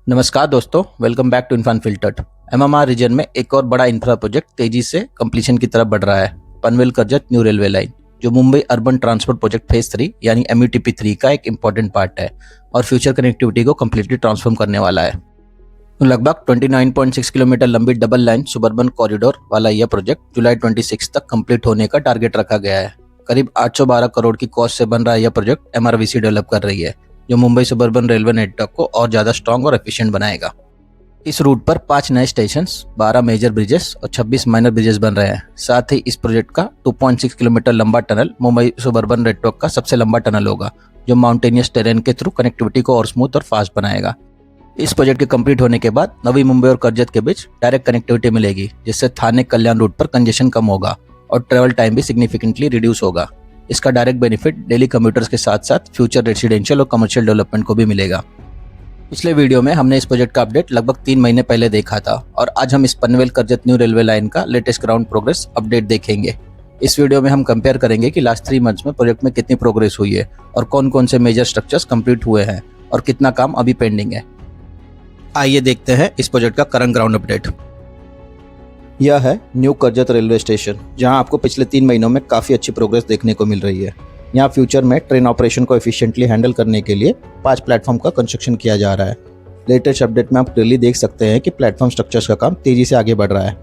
नमस्कार दोस्तों, welcome back to इन्फान फिल्टर्ड। एमएमआर रीजन में एक और बड़ा इंफ्रा प्रोजेक्ट तेजी से कंप्लीशन की तरफ बढ़ रहा है। Panvel Karjat new railway line, जो Mumbai urban transport project phase 3 यानी एमयूटीपी 3 का एक इंपॉर्टेंट पार्ट है और फ्यूचर कनेक्टिविटी को कम्प्लीटली ट्रांसफॉर्म करने वाला है। लगभग 29.6 किलोमीटर लंबी डबल लाइन सुबर्बन कॉरिडोर वाला यह प्रोजेक्ट जुलाई 26 तक कंप्लीट होने का टारगेट रखा गया है। करीब 812 करोड़ की कॉस्ट से बन रहा यह प्रोजेक्ट एमआरवीसी डेवलप कर रही है, जो मुंबई सुबर्बन रेलवे नेटवर्क को और ज्यादा स्ट्रॉन्ग और एफिशिएंट बनाएगा। इस रूट पर 5 नए स्टेशन, 12 मेजर ब्रिजेस और 26 माइनर ब्रिजेस बन रहे हैं। साथ ही इस प्रोजेक्ट का 2.6 किलोमीटर लंबा टनल मुंबई सुबर्बन नेटवर्क का सबसे लंबा टनल होगा, जो माउंटेनियस टेरेन के थ्रू कनेक्टिविटी को और स्मूथ और फास्ट बनाएगा। इस प्रोजेक्ट के कंप्लीट होने के बाद नवी मुंबई और करजत के बीच डायरेक्ट कनेक्टिविटी मिलेगी, जिससे थाने कल्याण रूट पर कंजेशन कम होगा और ट्रेवल टाइम भी सिग्निफिकेंटली रिड्यूस होगा। इसका डायरेक्ट बेनिफिट डेली कम्यूटर्स के साथ साथ फ्यूचर रेसिडेंशियल और कमर्शियल डेवलपमेंट को भी मिलेगा। पिछले वीडियो में हमने इस प्रोजेक्ट का अपडेट लगभग 3 महीने पहले देखा था और आज हम इस Panvel Karjat new railway line का लेटेस्ट ग्राउंड प्रोग्रेस अपडेट देखेंगे। इस वीडियो में हम कंपेयर करेंगे कि लास्ट 3 मंथ्स में प्रोजेक्ट में कितनी प्रोग्रेस हुई है और कौन कौन से मेजर स्ट्रक्चर्स कंप्लीट हुए हैं और कितना काम अभी पेंडिंग है। आइए देखते हैं इस प्रोजेक्ट का करंट ग्राउंड अपडेट। यह है न्यू करजत रेलवे स्टेशन, जहां आपको पिछले 3 महीनों में काफ़ी अच्छी प्रोग्रेस देखने को मिल रही है। यहाँ फ्यूचर में ट्रेन ऑपरेशन को एफिशिएंटली हैंडल करने के लिए 5 प्लेटफॉर्म का कंस्ट्रक्शन किया जा रहा है। लेटेस्ट अपडेट में आप क्लियरली देख सकते हैं कि प्लेटफॉर्म स्ट्रक्चर्स का काम तेजी से आगे बढ़ रहा है।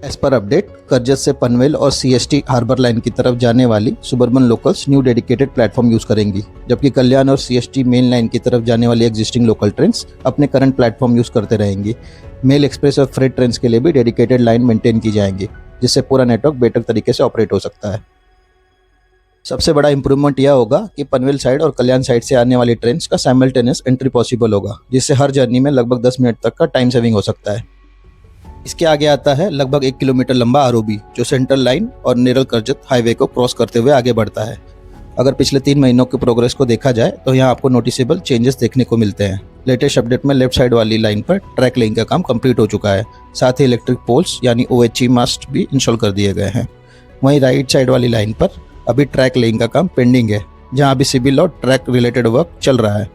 एज पर अपडेट, करजत से पनवेल और सीएसटी हार्बर लाइन की तरफ जाने वाली suburban locals new dedicated platform use करेंगी, जबकि कल्याण और सीएसटी मेन लाइन की तरफ जाने वाली एग्जिस्टिंग लोकल ट्रेन्स अपने करंट प्लेटफॉर्म यूज करते रहेंगी। मेल एक्सप्रेस और फ्रेट ट्रेन्स के लिए भी डेडिकेटेड लाइन मेंटेन की जाएंगी, जिससे पूरा नेटवर्क बेटर तरीके से ऑपरेट हो सकता है। सबसे बड़ा इंप्रूवमेंट यह होगा कि पनवेल साइड और कल्याण साइड से आने वाली ट्रेन्स का साइमल्टेनियस एंट्री पॉसिबल होगा, जिससे हर जर्नी में लगभग 10 मिनट तक का टाइम सेविंग हो सकता है। इसके आगे आता है लगभग 1 किलोमीटर लंबा आरओबी, जो सेंट्रल लाइन और नेरल करजत हाईवे को क्रॉस करते हुए आगे बढ़ता है। अगर पिछले 3 महीनों की प्रोग्रेस को देखा जाए तो यहाँ आपको नोटिसेबल चेंजेस देखने को मिलते हैं। लेटेस्ट अपडेट में लेफ्ट साइड वाली लाइन पर ट्रैक लेइंग का काम कंप्लीट हो चुका है। साथ ही इलेक्ट्रिक पोल्स यानी OHE मास्ट भी इंस्टॉल कर दिए गए हैं। वहीं राइट साइड वाली लाइन पर अभी ट्रैक लेइंग का काम पेंडिंग है, जहां अभी सिविल और ट्रैक रिलेटेड वर्क चल रहा है।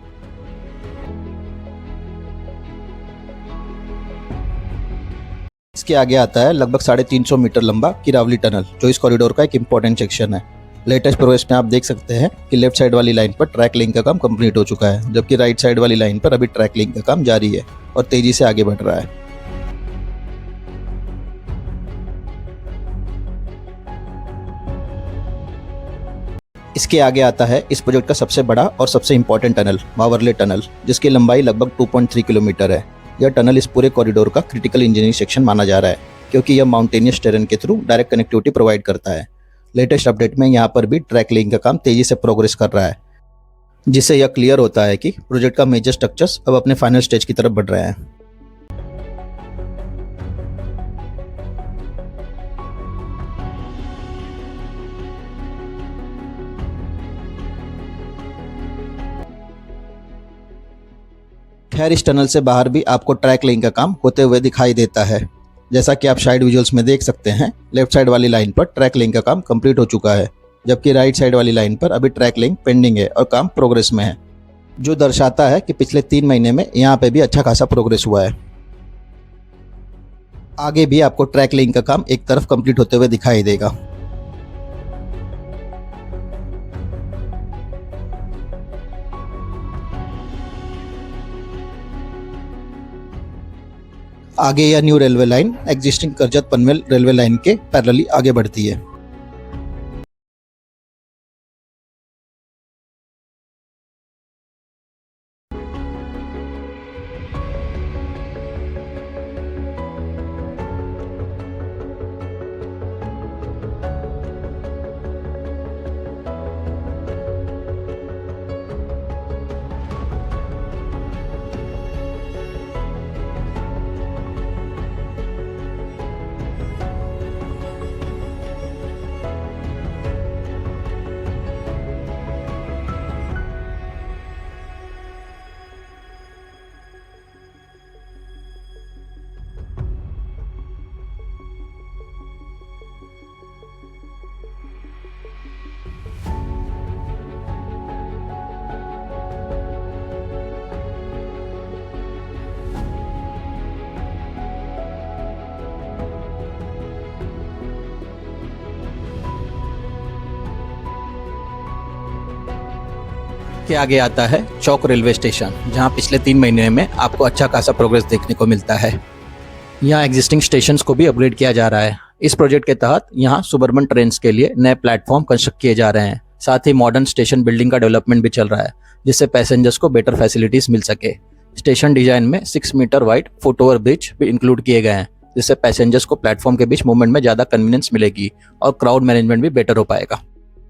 इसके आगे आता है लगभग 350 मीटर लंबा किरावली टनल, जो इस कॉरिडोर का एक इंपॉर्टेंट सेक्शन है। लेटेस्ट प्रोग्रेस में आप देख सकते हैं कि लेफ्ट साइड वाली लाइन पर ट्रैक लिंक का काम कंप्लीट हो चुका है, जबकि राइट साइड वाली लाइन पर अभी ट्रैक लिंक का काम जारी है और तेजी से आगे बढ़ रहा है। इसके आगे आता है इस प्रोजेक्ट का सबसे बड़ा और सबसे इंपॉर्टेंट टनल, मावरले टनल, जिसकी लंबाई लगभग 2.3 किलोमीटर है। यह टनल इस पूरे कॉरिडोर का क्रिटिकल इंजीनियरिंग सेक्शन माना जा रहा है, क्योंकि यह माउंटेनियस टेरेन के थ्रू डायरेक्ट कनेक्टिविटी प्रोवाइड करता है। लेटेस्ट अपडेट में यहाँ पर भी ट्रैक लिंक का काम तेजी से प्रोग्रेस कर रहा है, जिससे यह क्लियर होता है कि प्रोजेक्ट का मेजर स्ट्रक्चर्स अब अपने फाइनल स्टेज की तरफ बढ़ रहे हैं। खैर, इस टनल से बाहर भी आपको ट्रैक लिंक का काम होते हुए दिखाई देता है। जैसा कि आप साइड विजुअल्स में देख सकते हैं, लेफ्ट साइड वाली लाइन पर ट्रैक लिंक का काम कंप्लीट हो चुका है, जबकि राइट साइड वाली लाइन पर अभी ट्रैक लिंक पेंडिंग है और काम प्रोग्रेस में है, जो दर्शाता है कि पिछले 3 महीने में यहाँ पे भी अच्छा खासा प्रोग्रेस हुआ है। आगे भी आपको ट्रैक लिंक का काम एक तरफ कंप्लीट होते हुए दिखाई देगा। आगे यह new railway line existing Karjat Panvel railway line के पैरेलली आगे बढ़ती है। के आगे आता है चौक रेलवे स्टेशन, जहां पिछले 3 महीने में आपको अच्छा खासा प्रोग्रेस देखने को मिलता है। यहाँ एग्जिस्टिंग स्टेशंस को भी अपग्रेड किया जा रहा है। इस प्रोजेक्ट के तहत यहाँ सुबर्बन ट्रेन्स के लिए नए प्लेटफॉर्म कंस्ट्रक्ट किए जा रहे हैं। साथ ही मॉडर्न स्टेशन बिल्डिंग का डेवलपमेंट भी चल रहा है, जिससे पैसेंजर्स को बेटर फैसिलिटीज मिल सके। स्टेशन डिजाइन में 6 metre wide foot over bridge भी इंक्लूड किए गए हैं, जिससे पैसेंजर्स को प्लेटफॉर्म के बीच मूवमेंट में ज़्यादा कन्वीनियंस मिलेगी और क्राउड मैनेजमेंट भी बेटर हो पाएगा।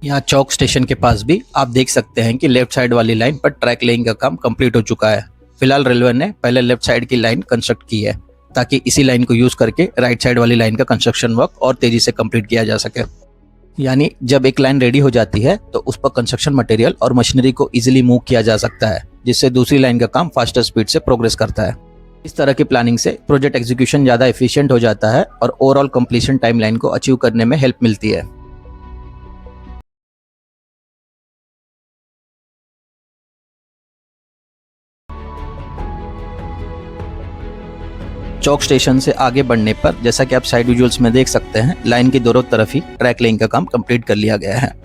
यहाँ चौक स्टेशन के पास भी आप देख सकते हैं कि लेफ्ट साइड वाली लाइन पर ट्रैक लेइंग का काम कंप्लीट हो चुका है। फिलहाल रेलवे ने पहले लेफ्ट साइड की लाइन कंस्ट्रक्ट की है, ताकि इसी लाइन को यूज करके राइट साइड वाली लाइन का कंस्ट्रक्शन वर्क और तेजी से कंप्लीट किया जा सके। यानी जब एक लाइन रेडी हो जाती है तो उस पर कंस्ट्रक्शन मटेरियल और मशीनरी को इजीली मूव किया जा सकता है, जिससे दूसरी लाइन का काम फास्टर स्पीड से प्रोग्रेस करता है। इस तरह की प्लानिंग से प्रोजेक्ट एग्जीक्यूशन ज़्यादा एफिशिएंट हो जाता है और ओवरऑल कंप्लीशन टाइमलाइन को अचीव करने में हेल्प मिलती है। चौक स्टेशन से आगे बढ़ने पर जैसा कि आप साइड विजुअल्स में देख सकते हैं, लाइन की दोनों तरफ ही ट्रैक लेइंग का काम कंप्लीट कर लिया गया है।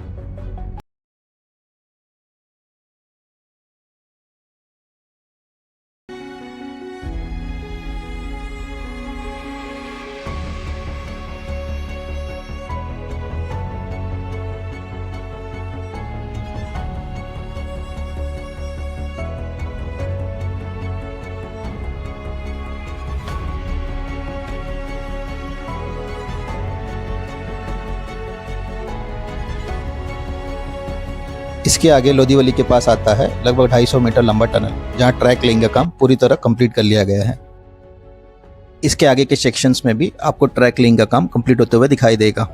इसके आगे लोदीवली के पास आता है लगभग 250 मीटर लंबा टनल, जहां ट्रैक लेइंग का काम पूरी तरह कंप्लीट कर लिया गया है। इसके आगे के सेक्शंस में भी आपको ट्रैक लेइंग का काम कंप्लीट होते हुए दिखाई देगा।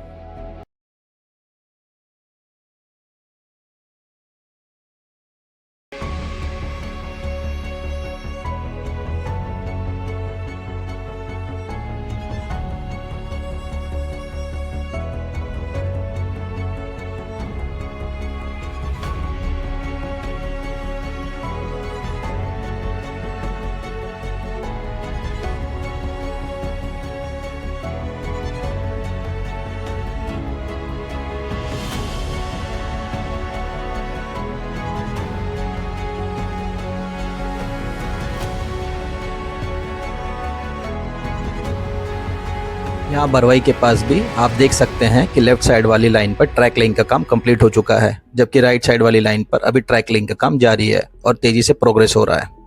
यहाँ बरवाई के पास भी आप देख सकते हैं कि लेफ्ट साइड वाली लाइन पर ट्रैक लेइंग का काम कंप्लीट हो चुका है, जबकि राइट साइड वाली लाइन पर अभी ट्रैक लेइंग का काम जारी है और तेजी से प्रोग्रेस हो रहा है।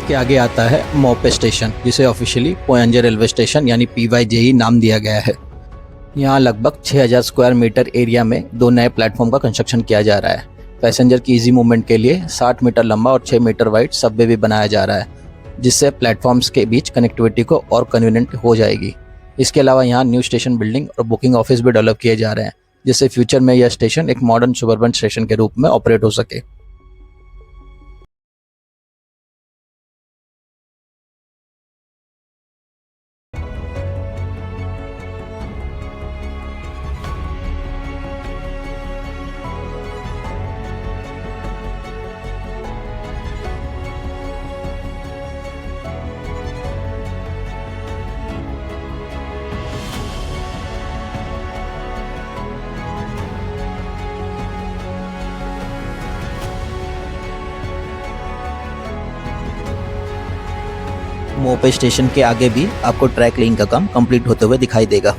के आगे आता है मोपे स्टेशन, जिसे ऑफिशियली पोयंजे रेलवे स्टेशन यानी PYJE नाम दिया गया है। यहाँ लगभग 6000 स्क्वायर मीटर एरिया में 2 नए प्लेटफॉर्म का कंस्ट्रक्शन किया जा रहा है। पैसेंजर की इजी मूवमेंट के लिए 60 मीटर लंबा और 6 मीटर वाइड सबवे भी बनाया जा रहा है, जिससे प्लेटफॉर्म्स के बीच कनेक्टिविटी को और कन्वीनियंट हो जाएगी। इसके अलावा यहाँ न्यू स्टेशन बिल्डिंग और बुकिंग ऑफिस भी डेवलप किए जा रहे हैं, जिससे फ्यूचर में यह स्टेशन एक मॉडर्न सुबर्बन स्टेशन के रूप में ऑपरेट हो सके। मोपे स्टेशन के आगे भी आपको ट्रैक लेइंग का काम कंप्लीट होते हुए दिखाई देगा।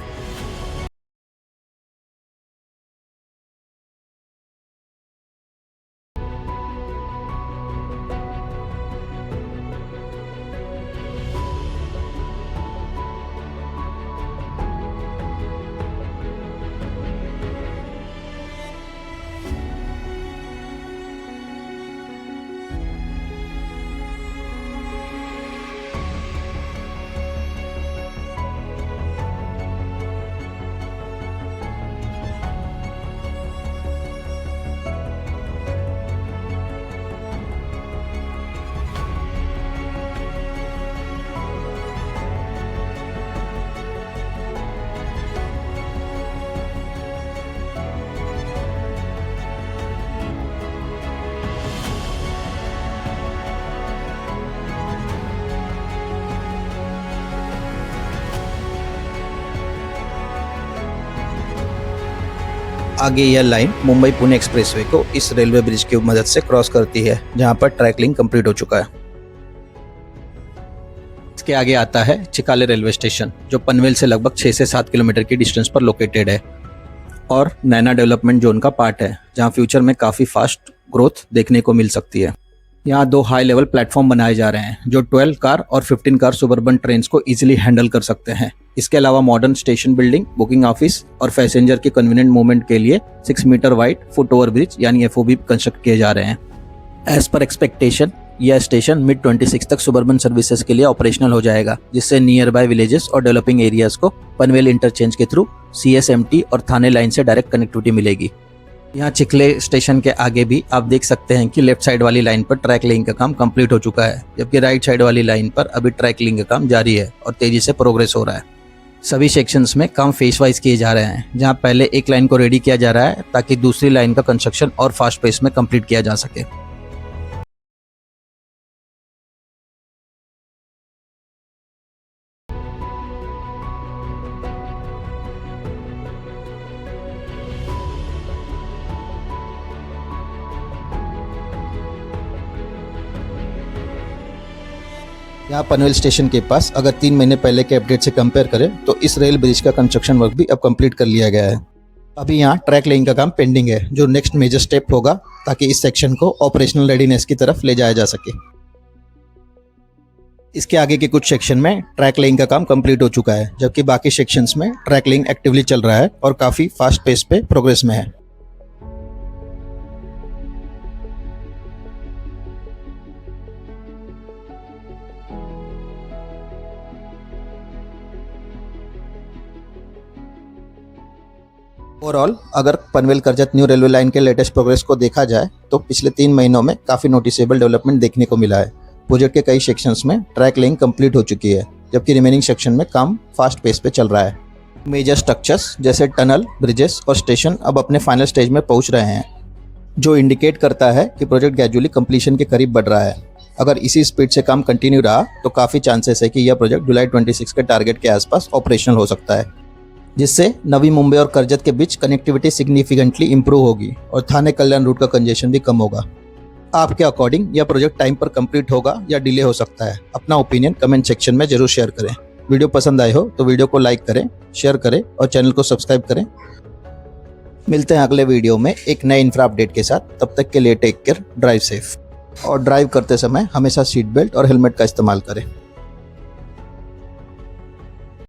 आगे यह लाइन मुंबई पुणे एक्सप्रेसवे को इस रेलवे ब्रिज की मदद से क्रॉस करती है, जहां पर ट्रैक लिंक कंप्लीट हो चुका है। इसके आगे आता है चिकाले रेलवे स्टेशन, जो पनवेल से लगभग 6 से 7 किलोमीटर की डिस्टेंस पर लोकेटेड है और नैना डेवलपमेंट जोन का पार्ट है, जहां फ्यूचर में काफ़ी फास्ट ग्रोथ देखने को मिल सकती है। यहाँ 2 हाई लेवल प्लेटफॉर्म बनाए जा रहे हैं, जो 12 कार और 15 कार सुबर्बन ट्रेन्स को इजीली हैंडल कर सकते हैं। इसके अलावा modern station building, booking office और पैसेंजर के कन्वीनियंट मूवमेंट के लिए 6 metre wide foot over bridge यानी FOB कंस्ट्रक्ट किए जा रहे हैं। एज पर एक्सपेक्टेशन यह स्टेशन मिड 26 तक सुबर्बन सर्विसेज के लिए ऑपरेशनल हो जाएगा, जिससे नियर बाय विलेजेस और डेवलपिंग एरियाज को पनवेल इंटरचेंज के थ्रू CSMT और थाने लाइन से डायरेक्ट कनेक्टिविटी मिलेगी। यहाँ चिखले स्टेशन के आगे भी आप देख सकते हैं कि लेफ्ट साइड वाली लाइन पर ट्रैक लेइंग का काम कंप्लीट हो चुका है, जबकि राइट साइड वाली लाइन पर अभी ट्रैक लेइंग का काम जारी है और तेजी से प्रोग्रेस हो रहा है। सभी सेक्शंस में काम फेस वाइज किए जा रहे हैं, जहां पहले एक लाइन को रेडी किया जा रहा है ताकि दूसरी लाइन का कंस्ट्रक्शन और फास्ट पेस में कंप्लीट किया जा सके। यहाँ पनवेल स्टेशन के पास अगर 3 महीने पहले के अपडेट से कंपेयर करें तो इस रेल ब्रिज का कंस्ट्रक्शन वर्क भी अब कंप्लीट कर लिया गया है। अभी यहाँ ट्रैक लेइंग का काम पेंडिंग है, जो नेक्स्ट मेजर स्टेप होगा ताकि इस सेक्शन को ऑपरेशनल रेडीनेस की तरफ ले जाया जा सके। इसके आगे के कुछ सेक्शन में ट्रैक लेइंग का काम कंप्लीट हो चुका है, जबकि बाकी सेक्शंस में ट्रैक लेइंग एक्टिवली चल रहा है और काफ़ी फास्ट पेस पे प्रोग्रेस में है। ओवरऑल अगर Panvel Karjat new railway line के लेटेस्ट प्रोग्रेस को देखा जाए तो पिछले 3 महीनों में काफ़ी नोटिसेबल डेवलपमेंट देखने को मिला है। प्रोजेक्ट के कई सेक्शंस में ट्रैक लेइंग कंप्लीट हो चुकी है, जबकि रिमेनिंग सेक्शन में काम फास्ट पेस पे चल रहा है। मेजर स्ट्रक्चर्स जैसे टनल, ब्रिजेस और स्टेशन अब अपने फाइनल स्टेज में पहुंच रहे हैं, जो इंडिकेट करता है कि प्रोजेक्ट ग्रेजुअली कंप्लीशन के करीब बढ़ रहा है। अगर इसी स्पीड से काम कंटिन्यू रहा तो काफ़ी चांसेस है कि यह प्रोजेक्ट जुलाई 26 के टारगेट के आसपास ऑपरेशनल हो सकता है, जिससे नवी मुंबई और करजत के बीच कनेक्टिविटी सिग्निफिकेंटली इंप्रूव होगी और थाने कल्याण रूट का कंजेशन भी कम होगा। आपके अकॉर्डिंग यह प्रोजेक्ट टाइम पर कंप्लीट होगा या डिले हो सकता है? अपना ओपिनियन कमेंट सेक्शन में जरूर शेयर करें। वीडियो पसंद आए हो तो वीडियो को लाइक करें, शेयर करें और चैनल को सब्सक्राइब करें। मिलते हैं अगले वीडियो में एक नए इंफ्रा अपडेट के साथ। तब तक के लिए टेक केयर, ड्राइव सेफ और ड्राइव करते समय हमेशा सीट बेल्ट और हेलमेट का इस्तेमाल करें।